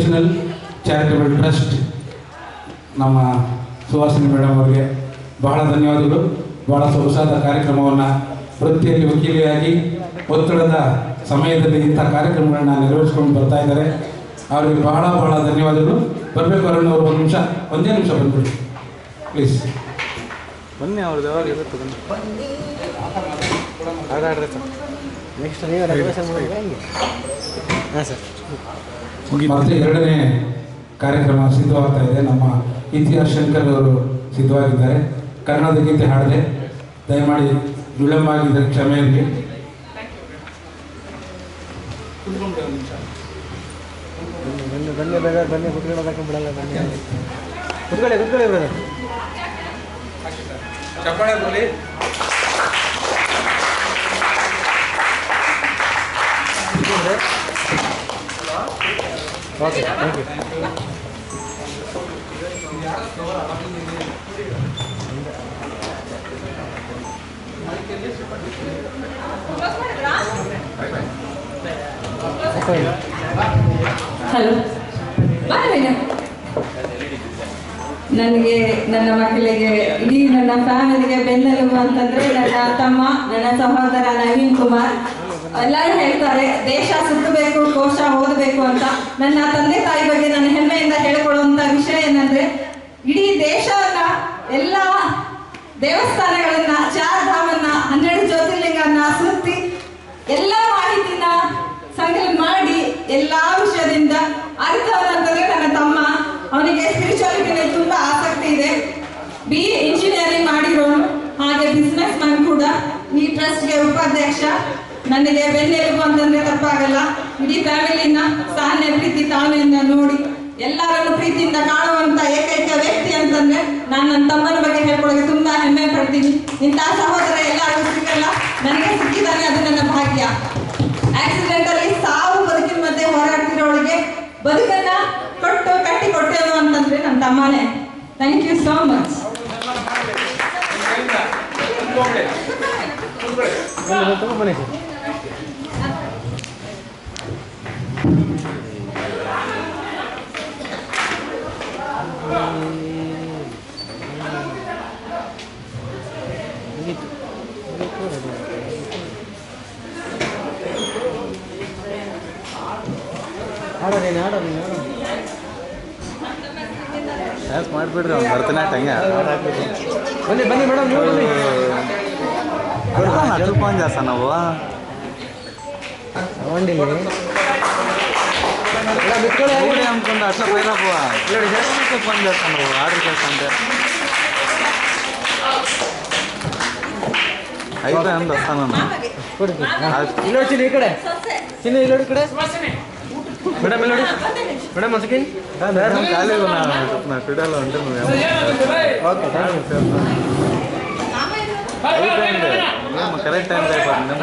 Regional charitable trust ನಮ್ಮ Suhasini madam ಅವರಿಗೆ ಬಹಳ ಧನ್ಯವಾದಗಳು. ಬಹಳ ಸೊಗಸಾದ ಕಾರ್ಯಕ್ರಮವನ್ನು ವೃತ್ತಿಯಲ್ಲಿ ವಕೀಲಿಯಾಗಿ ಒತ್ತಡದ ಸಮಯದಲ್ಲಿ ಇಂಥ ಕಾರ್ಯಕ್ರಮಗಳನ್ನ ನಿರ್ವಹಿಸ್ಕೊಂಡು ಬರ್ತಾ ಇದ್ದಾರೆ. ಅವರಿಗೆ ಬಹಳ ಬಹಳ ಧನ್ಯವಾದಗಳು. ಬರಬೇಕು ಅರುಣ್ ಅವರು ಒಂದೇ ನಿಮಿಷ ಬಂದ್ಬಿಡಿ ಪ್ಲೀಸ್. ಬನ್ನಿ ಅವ್ರದ್ದು ಯಾವಾಗ ಇರುತ್ತೆ ಬನ್ನಿ. ನೆಕ್ಸ್ಟ್ ನೀವು ಹಾಂ ಸರ್. ಮತ್ತೆ ಎರಡನೇ ಕಾರ್ಯಕ್ರಮ ಸಿದ್ಧವಾಗ್ತಾ ಇದೆ. ನಮ್ಮ ಇತಿಹಾಸ ಶಂಕರ್ ಅವರು ಸಿದ್ಧವಾಗಿದ್ದಾರೆ. ಕನ್ನಡದ ಗೀತೆ ಹಾಡಿದೆ, ದಯಮಾಡಿ ವಿಳಂಬ ಆಗಿದೆ, ಕ್ಷಮೆ ಇರಲಿ. ಬನ್ನಿ ಬನ್ನಿ ಬೇಗ ಬನ್ನಿ, ಕುತ್ಕೊಳ್ಳೋದಕ್ಕೆ ಬಿಡಲ್ಲ. ಬನ್ನಿ ಕುತ್ಕೊಳ್ಳಿ ಕುತ್ಕೊಳ್ಳಿ ಬ್ರದರ್. ಚಪ್ಪಾಳೆ ಬರಲಿ. Okay thank you. ಹಲೋ, ನನಗೆ, ನನ್ನ ಮಕ್ಕಳಿಗೆ, ಇಡೀ ನನ್ನ ಫ್ಯಾಮಿಲಿಗೆ ಬೆನ್ನೆಲುಬು ಅಂತಂದ್ರೆ ನನ್ನ ತಮ್ಮ, ನನ್ನ ಸಹೋದರ ನವೀನ್ ಕುಮಾರ್. ಎಲ್ಲರೂ ಹೇಳ್ತಾರೆ ದೇಶ ಸುತ್ತಬೇಕು, ಕೋಶ ಓದಬೇಕು ಅಂತ. ನನ್ನ ತಂದೆ ತಾಯಿ ಬಗ್ಗೆ ನಾನು ಹೆಮ್ಮೆಯಿಂದ ಹೇಳಿಕೊಳ್ಳುವಂತ ವಿಷಯ ಏನಂದ್ರೆ, ಇಡೀ ದೇಶವನ್ನ, ಎಲ್ಲ ದೇವಸ್ಥಾನಗಳನ್ನ, ಚಾರ್ಧಾಮನ್ನ, 12 ಜ್ಯೋತಿರ್ಲಿಂಗನ್ನ ಸುತ್ತಿ ಎಲ್ಲ ಮಾಹಿತಿನ ಸಂಕಲನ ಮಾಡಿ ಎಲ್ಲಾ ವಿಷಯದಿಂದ ಅರ್ಥವಂತಂದ್ರೆ ನನ್ನ ತಮ್ಮ. ಅವನಿಗೆ ಸ್ಪಿರಿಚುವಾಲಿಟಿ ತುಂಬಾ ಆಸಕ್ತಿ ಇದೆ. BA ಇಂಜಿನಿಯರಿಂಗ್ ಮಾಡಿರೋನು, ಹಾಗೆ ಬಿಸ್ನೆಸ್ ಮ್ಯಾನ್ ಕೂಡ. ಈ ಟ್ರಸ್ಟ್ಗೆ ಉಪಾಧ್ಯಕ್ಷ. ನನಗೆ ಬೆನ್ನೆಲುಬು ಅಂತಂದ್ರೆ ತಪ್ಪಾಗಲ್ಲ. ಇಡೀ ಫ್ಯಾಮಿಲಿನ ಸಹನೆ, ಪ್ರೀತಿ, ತಾಳ್ಮೆಯಿಂದ ನೋಡಿ ಎಲ್ಲರನ್ನು ಪ್ರೀತಿಯಿಂದ ಕಾಣುವಂತ ಏಕೈಕ ವ್ಯಕ್ತಿ ಅಂತಂದ್ರೆ ನಾನು ನನ್ನ ತಮ್ಮನ ಬಗ್ಗೆ ಹೇಳ್ಕೊಳ್ಳೋಕೆ ತುಂಬಾ ಹೆಮ್ಮೆ ಪಡ್ತೀನಿ. ಇಂತಹ ಸಹೋದರ ಎಲ್ಲರಿಗೂ ಸಿಗಲ್ಲ, ನನಗೆ ಸಿಕ್ಕಿದ್ದಾನೆ, ಅದು ನನ್ನ ಭಾಗ್ಯ. ಆಕ್ಸಿಡೆಂಟ್ ಅಲ್ಲಿ ಸಾವು ಬದುಕಿನ ಮಧ್ಯೆ ಹೋರಾಡ್ತಿರೋಳಿಗೆ ಬದುಕನ್ನ ಕಟ್ಟಿ ಕೊಟ್ಟೇನು ಅಂತಂದ್ರೆ ನನ್ನ ತಮ್ಮನೇ. Thank you so much. Dance ಮಾಡಿಬಿಡ್ರಿ, ಅವ್ನು ಭರತನಾಟ್ಯ ಹಂಗೆ. ಬನ್ನಿ ಬನ್ನಿ ಮೇಡಮ್, ಪೋನ್ చేస్తా ನಾವು అనుకుంటా అట్లా పోయినా ఫోన్ చేస్తాను, నువ్వు ఆర్డర్ చేస్తా అంటే అయితే అంత వస్తాను. ಇಲ್ಲೋಡಿ ಚಿನ್ನ ಈ ಕಡೆ, ಚಿನ್ನ ಇಲ್ಲೋಡಿ ಈ ಕಡೆ. ಮೇಡಮ್ ಇಲ್ಲೋಡಿ ಮೇಡಮ್, ಒಂದು ಸೆಕೆಂಡ್. ఖాళీగా ఉన్నాను చెప్తున్నా, స్టూడియోలో ఉంటే నువ్వు okay thank you. Correct time అయిపోతుంది.